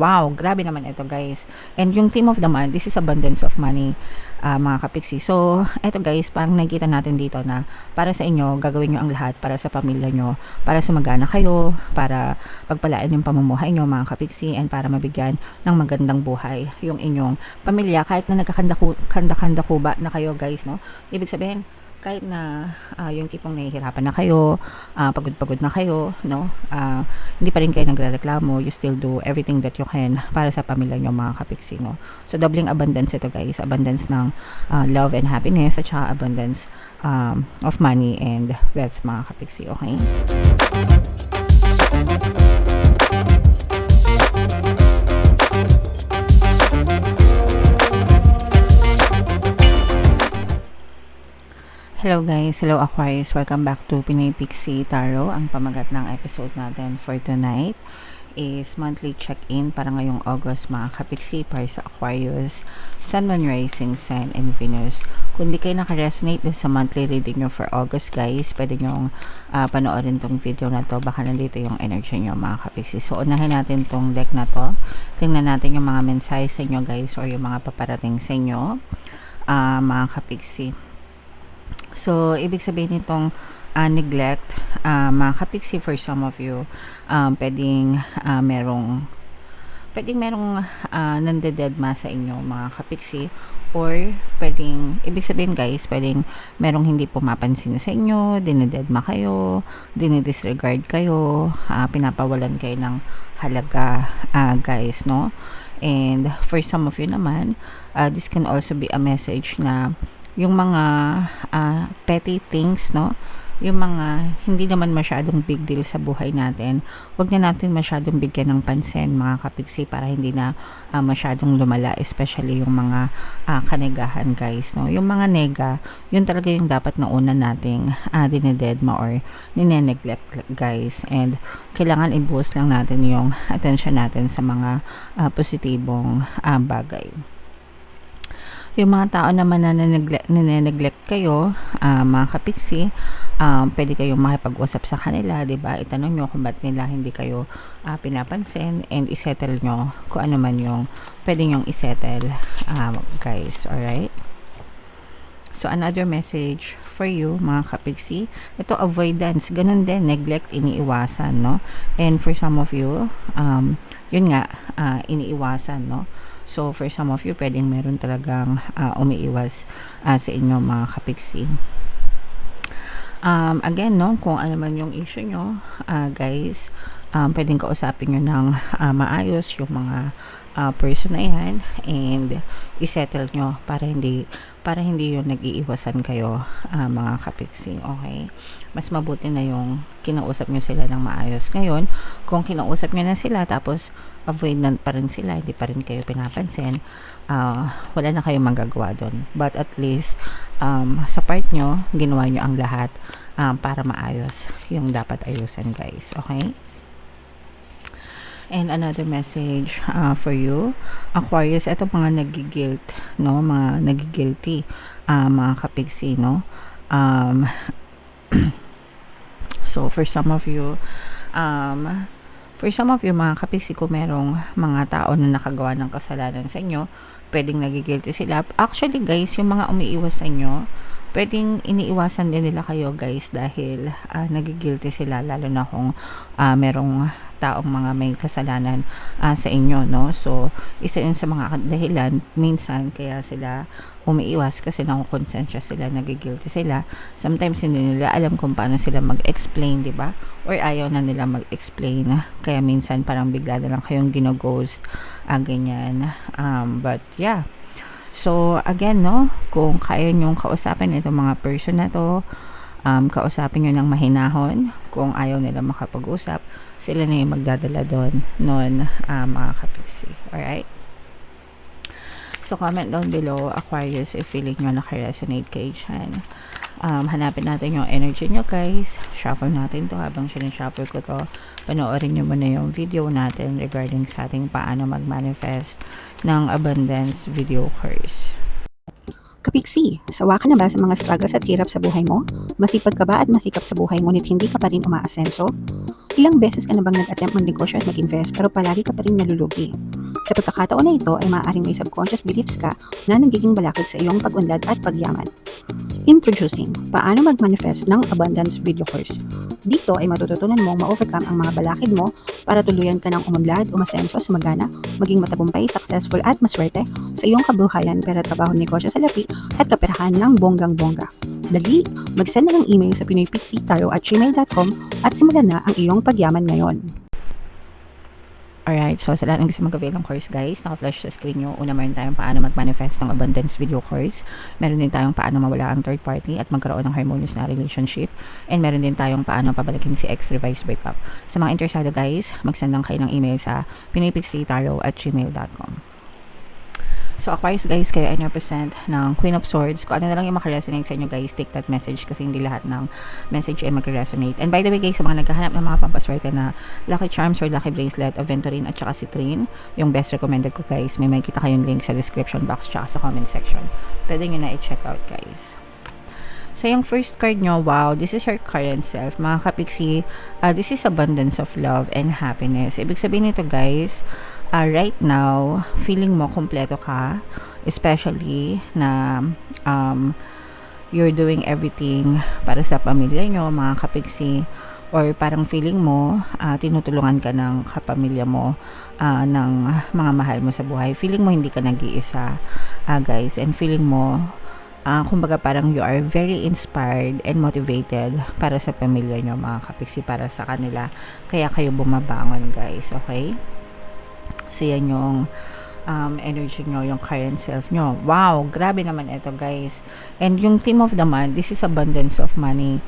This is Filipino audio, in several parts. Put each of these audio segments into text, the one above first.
Wow, grabe naman ito guys. And yung theme of the month, this is abundance of money, mga kapiksi. So, ito guys, parang nakikita natin dito na para sa inyo, gagawin nyo ang lahat para sa pamilya nyo, para sumagana kayo, para pagpalaan yung pamumuhay nyo mga kapiksi, and para mabigyan ng magandang buhay yung inyong pamilya kahit na nagkakanda-kanda kuba na kayo guys, no? Ibig sabihin, kahit na yung tipong nahihirapan na kayo, pagod-pagod na kayo, no? Hindi pa rin kayo nagrereklamo, you still do everything that you can para sa pamilya nyo mga kapiksi, no? So, doubling abundance ito guys, abundance ng love and happiness, at saka abundance of money and wealth mga kapiksi, okay? Hello guys, hello Aquarius, welcome back to Pinoy Pixie Tarot. Ang pamagat ng episode natin for tonight is monthly check-in para ngayong August mga kapiksi para sa Aquarius, Sun, Moon, Rising, Sun, and Venus. Kung di kayo nakaresonate sa monthly reading nyo for August guys, pwede nyong panoorin tong video na to, baka nandito yung energy nyo mga kapiksi. So unahin natin tong deck na to, tingnan natin yung mga mensahe sa inyo guys or yung mga paparating sa inyo mga kapiksi. So, ibig sabihin nitong neglect, mga kapiksi, for some of you, pwedeng merong nandededma sa inyo, mga kapiksi, or pwedeng, ibig sabihin guys, pwedeng merong hindi pumapansin sa inyo, dinededma kayo, dinidisregard kayo, pinapawalan kayo ng halaga, guys, no? And for some of you naman, this can also be a message na yung mga petty things, no? Yung mga hindi naman masyadong big deal sa buhay natin, wag na natin masyadong bigyan ng pansin mga kapiksi para hindi na masyadong lumala, especially yung mga kanegahan guys, no? Yung mga nega, yun talaga yung dapat na una nating dinededma or nineneglect guys, and kailangan i-boost lang natin yung attention natin sa mga positibong bagay. Yung mga tao naman na nineneglect kayo, mga kapiksi, pwede kayong makipag-usap sa kanila, diba? Itanong nyo kung ba't nila hindi kayo pinapansin, and isettle nyo kung ano man yung pwede nyong isettle, guys, alright? So, another message for you, mga kapiksi, ito, avoidance, ganun din, neglect, iniiwasan, no? And for some of you, yun nga, iniiwasan, no? So, for some of you, pwedeng meron talagang umiiwas sa inyo mga kapiksi. Again, no, kung ano man yung issue nyo, guys, pwedeng kausapin nyo ng maayos yung mga person na yan, and isettle nyo para hindi yung nag-iiwasan kayo, mga kapiksi, okay? Mas mabuti na yung kinausap nyo sila ng maayos. Ngayon, kung kinausap nyo na sila tapos avoidant pa rin sila, hindi pa rin kayo pinapansin, wala na kayong magagawa doon. But at least, sa part nyo, ginawa nyo ang lahat para maayos yung dapat ayusan guys, okay? And another message for you, Aquarius, ito mga nagigilt, no? Mga nagigilty, mga kapiksi, no? So, for some of you, mga kapiksi, kung merong mga tao na nakagawa ng kasalanan sa inyo, pwedeng nagigilty sila. Actually, guys, yung mga umiiwas sa inyo, pwedeng iniiwasan din nila kayo, guys, dahil nagigilty sila, lalo na kung merong taong mga may kasalanan sa inyo, no? So, isa yun sa mga dahilan minsan kaya sila umiiwas, kasi nakukonsensya sila, nagigilty sila. Sometimes hindi nila alam kung paano sila mag-explain, di ba? Or ayaw na nila mag-explain, kaya minsan parang bigla na lang kayong ginoghost, ganyan. But yeah, so again, no, kung kaya nyong kausapin itong mga person na to, kausapin nyo ng mahinahon. Kung ayaw nila makapag-usap, sila na yung magdadala doon noon, mga kapiksi. Alright? So, comment down below, Aquarius, if feeling nyo naka-resonate kayo dyan. Hanapin natin yung energy nyo, guys. Shuffle natin to. Habang sinishuffle ko to, panoorin nyo muna yung video natin regarding sa ating paano mag-manifest ng abundance video course. Kapiksi, sawa ka na ba sa mga struggles at hirap sa buhay mo? Masipag ka ba at masikap sa buhay ngunit hindi ka pa rin umaasenso? Ilang beses ka na bang nag-attempt magnegosyo at mag-invest pero palagi ka pa rin nalulugi? Sa pagkakataon na ito ay maaaring may subconscious beliefs ka na nagiging balakid sa iyong pag-unlad at pagyaman. Introducing, paano mag-manifest ng abundance video course. Dito ay matututunan mong ma-overcome ang mga balakid mo para tuluyan ka ng umunlad, umasenso, sumagana, maging matagumpay, successful at maswerte sa iyong kabuhayan, pera, trabaho, negosyo, salapi at kaperahan ng bonggang-bongga. Dali, mag-send na ng email sa pinoypixie@gmail.com at simulan na ang iyong pagyaman ngayon. Alright, so sa lahat ng gusto mag-avail ng course guys, naka-flash sa screen nyo. Una, meron tayong paano mag-manifest ng abundance video course. Meron din tayong paano mawala ang third party at magkaroon ng harmonious na relationship. And meron din tayong paano pabalikin si ex-revised breakup. Sa mga interesado guys, mag-send lang kayo ng email sa pinoypixie@gmail.com. So, Aquarius guys, kayo ay represent ng Queen of Swords. Kung ano na lang yung makaresonate sa inyo guys, take that message kasi hindi lahat ng message ay mag-resonate. And by the way guys, sa mga naghahanap ng mga pampaswerte na lucky charms or lucky bracelet, aventurine at saka citrine, yung best recommended ko guys, may makikita kayong link sa description box tsaka sa comment section. Pwede nyo na i-check out guys. So, yung first card nyo, wow, this is your current self. Mga kapiksi, this is abundance of love and happiness. Ibig sabihin nito guys, right now, feeling mo kompleto ka, especially na you're doing everything para sa pamilya nyo, mga kapiksi, or parang feeling mo, tinutulungan ka ng kapamilya mo, ng mga mahal mo sa buhay. Feeling mo hindi ka nag-iisa, guys, and feeling mo, kumbaga parang you are very inspired and motivated para sa pamilya nyo, mga kapiksi, para sa kanila. Kaya kayo bumabangon, guys, okay? So, yan yung energy nyo, yung current self nyo. Wow, grabe naman ito, guys. And yung theme of the month, this is abundance of money,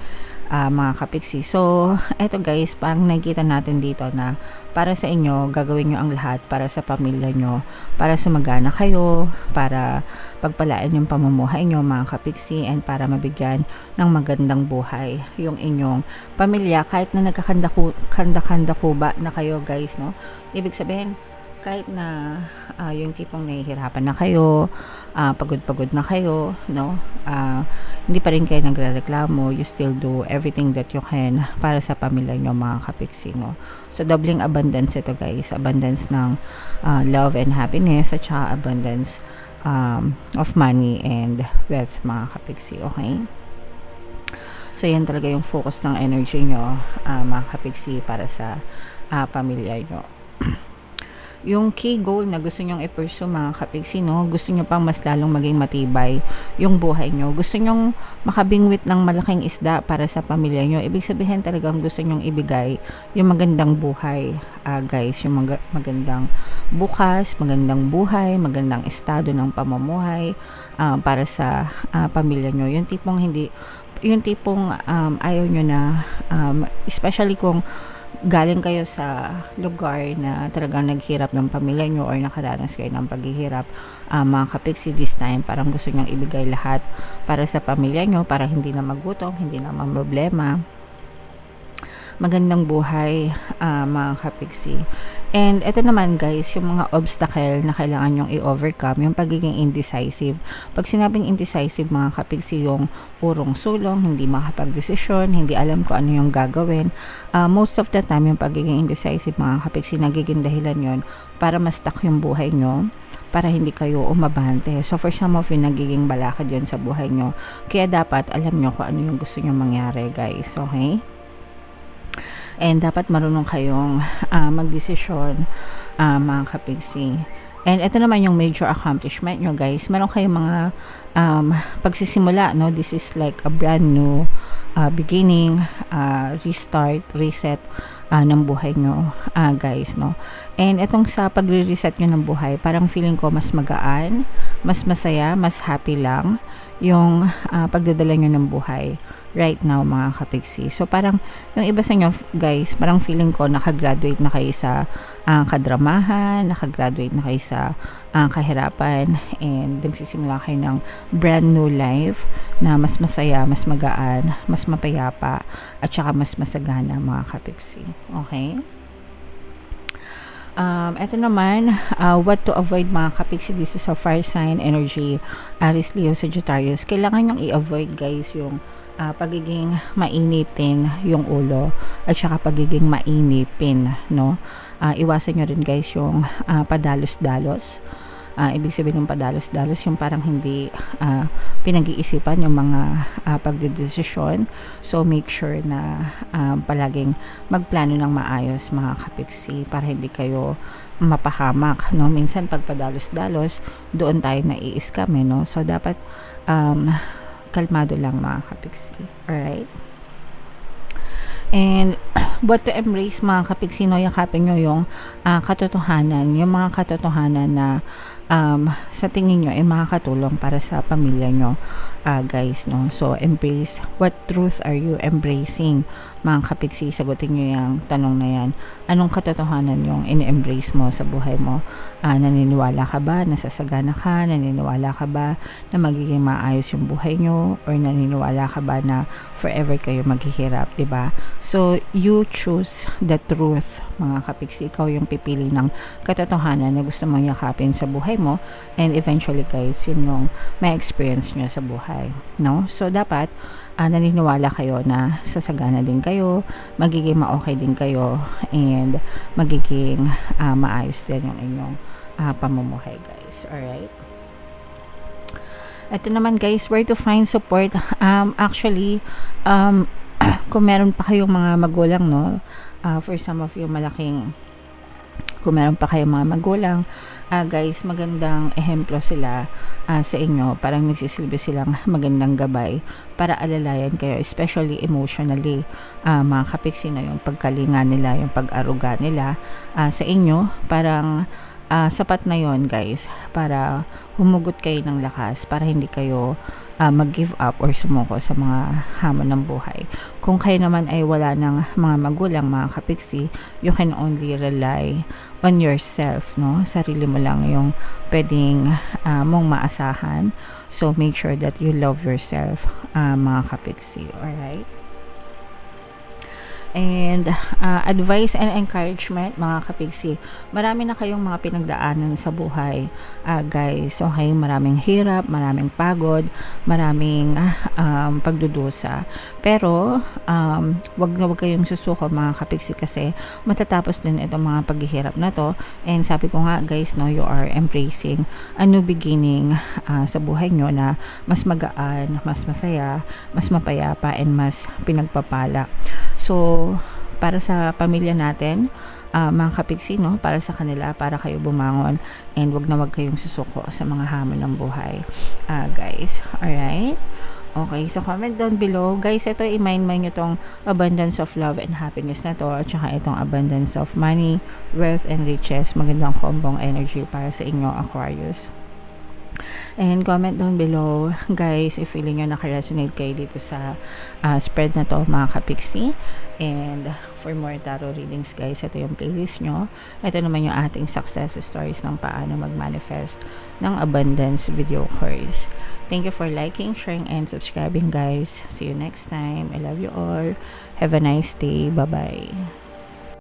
mga kapiksi. So, ito guys, parang nakikita natin dito na para sa inyo, gagawin nyo ang lahat para sa pamilya nyo, para sumagana kayo, para pagpalain yung pamumuhay nyo, mga kapiksi, and para mabigyan ng magandang buhay yung inyong pamilya, kahit na nagkakanda-kanda kuba na kayo, guys, no? Ibig sabihin, kahit na yung tipong nahihirapan na kayo, pagod-pagod na kayo, no? Hindi pa rin kayo nagrereklamo, you still do everything that you can para sa pamilya nyo, mga kapiksi, no? So, doubling abundance ito, guys. Abundance ng love and happiness, at saka abundance of money and wealth, mga kapiksi, okay? So, yan talaga yung focus ng energy nyo, mga kapiksi, para sa pamilya nyo. Yung key goal na gusto nyong i-pursue, mga kapiksi, no? Gusto nyo pang mas lalong maging matibay yung buhay nyo. Gusto nyong makabingwit ng malaking isda para sa pamilya nyo. Ibig sabihin talagang gusto nyong ibigay yung magandang buhay, guys. Yung magandang bukas, magandang buhay, magandang estado ng pamumuhay para sa pamilya nyo. Yung tipong ayaw nyo na, especially kung galing kayo sa lugar na talagang naghirap ng pamilya nyo or nakaranas kayo ng paghihirap, mga kapiksi, this time parang gusto nyong ibigay lahat para sa pamilya nyo, para hindi na magutom, hindi na problema, magandang buhay, mga kapiksi. And ito naman guys, yung mga obstacle na kailangan nyong i-overcome, yung pagiging indecisive. Pag sinabing indecisive, mga kapiksi, yung urong-sulong, hindi makapag-desisyon, hindi alam kung ano yung gagawin. Most of the time, yung pagiging indecisive, mga kapiksi, nagiging dahilan yon para ma-stuck yung buhay nyo, para hindi kayo umabante. So, for some of you, nagiging balakad yun sa buhay nyo. Kaya dapat alam nyo kung ano yung gusto nyo mangyari, guys. Okay? And dapat marunong kayong magdesisyon, mga kapiksi. And ito naman yung major accomplishment nyo, guys. Meron kayong mga pagsisimula, no? This is like a brand new beginning, restart, reset ng buhay nyo, guys, no? And itong sa pagre-reset nyo ng buhay, parang feeling ko mas magaan, mas masaya, mas happy lang yung pagdadala nyo ng buhay right now, mga kapiksi. So, parang yung iba sa inyo, guys, parang feeling ko nakagraduate na kayo sa kadramahan, nakagraduate na kayo sa kahirapan, and nagsisimula kayo ng brand new life na mas masaya, mas magaan, mas mapayapa, at saka mas masagana, mga kapiksi. Okay? Ito naman, what to avoid, mga kapiksi. This is a fire sign energy, Aries, Leo, Sagittarius. Kailangan nyong i-avoid, guys, yung pagiging mainitin yung ulo at saka pagiging mainipin, no? Iwasan nyo rin guys yung padalos-dalos. Ibig sabihin ng padalos-dalos yung parang hindi pinag-iisipan yung mga pagdedesisyon. So make sure na palaging magplano ng maayos mga kapiksi para hindi kayo mapahamak, no? Minsan pag padalos-dalos doon tayo nai-scam, no? So dapat kalmado lang mga kapiksi. Alright? And what to embrace mga kapiksi, no? Yakapin nyo yung katotohanan, yung mga katotohanan na sa tingin nyo ay makakatulong para sa pamilya nyo, guys, no? So embrace, what truth are you embracing mga kapiksi? Sagutin nyo yung tanong na yan. Anong katotohanan yung in-embrace mo sa buhay mo? Naniniwala ka ba na sasagana ka? Naniniwala ka ba na magiging maayos yung buhay nyo? Or naniniwala ka ba na forever kayo maghihirap, diba? So you choose the truth mga kapiksi. Ikaw yung pipili ng katotohanan na gusto mong yakapin sa buhay mo, and eventually guys, yun yung may experience nyo sa buhay, no? So dapat naniniwala kayo na sasagana din kayo, magiging ma-okay din kayo, and magiging maayos din yung inyong pamumuhay, guys. Alright? Ito naman guys, where to find support. Actually, kung meron pa kayong mga magulang, no? For some of you, kung meron pa kayong mga magulang, guys, magandang ehemplo sila sa inyo. Parang nagsisilbi silang magandang gabay para alalayan kayo, especially emotionally. Mga kapiksi na yung pagkalinga nila, yung pag-aruga nila sa inyo. Parang sapat na yon guys, para humugot kayo ng lakas, para hindi kayo mag-give up or sumuko sa mga hamon ng buhay. Kung kayo naman ay wala ng mga magulang, mga kapiksi, you can only rely on yourself, no? Sarili mo lang yung pwedeng mong maasahan. So make sure that you love yourself, mga kapiksi. Alright? And advice and encouragement mga kapiksi, marami na kayong mga pinagdaanan sa buhay, guys. Okay, maraming hirap, maraming pagod, maraming pagdudusa, pero wag na wag kayong susuko mga kapiksi, kasi matatapos din itong mga paghihirap na to. And sabi ko nga guys, no, you are embracing a new beginning sa buhay nyo na mas magaan, mas masaya, mas mapayapa, and mas pinagpapala. So, para sa pamilya natin, mga kapiksi, no, para sa kanila, para kayo bumangon, and wag na wag kayong susuko sa mga hamon ng buhay, guys. Alright? Okay, so comment down below. Guys, ito, i-mind nyo itong abundance of love and happiness na to, at saka itong abundance of money, wealth, and riches. Magandang kombong energy para sa inyo, Aquarius. And comment down below, guys, if feeling nyo nakaresonate kayo dito sa spread na to, mga kapiksi. And for more tarot readings, guys, ito yung playlist nyo. Ito naman yung ating success stories ng paano mag-manifest ng abundance video course. Thank you for liking, sharing, and subscribing, guys. See you next time. I love you all. Have a nice day. Bye-bye.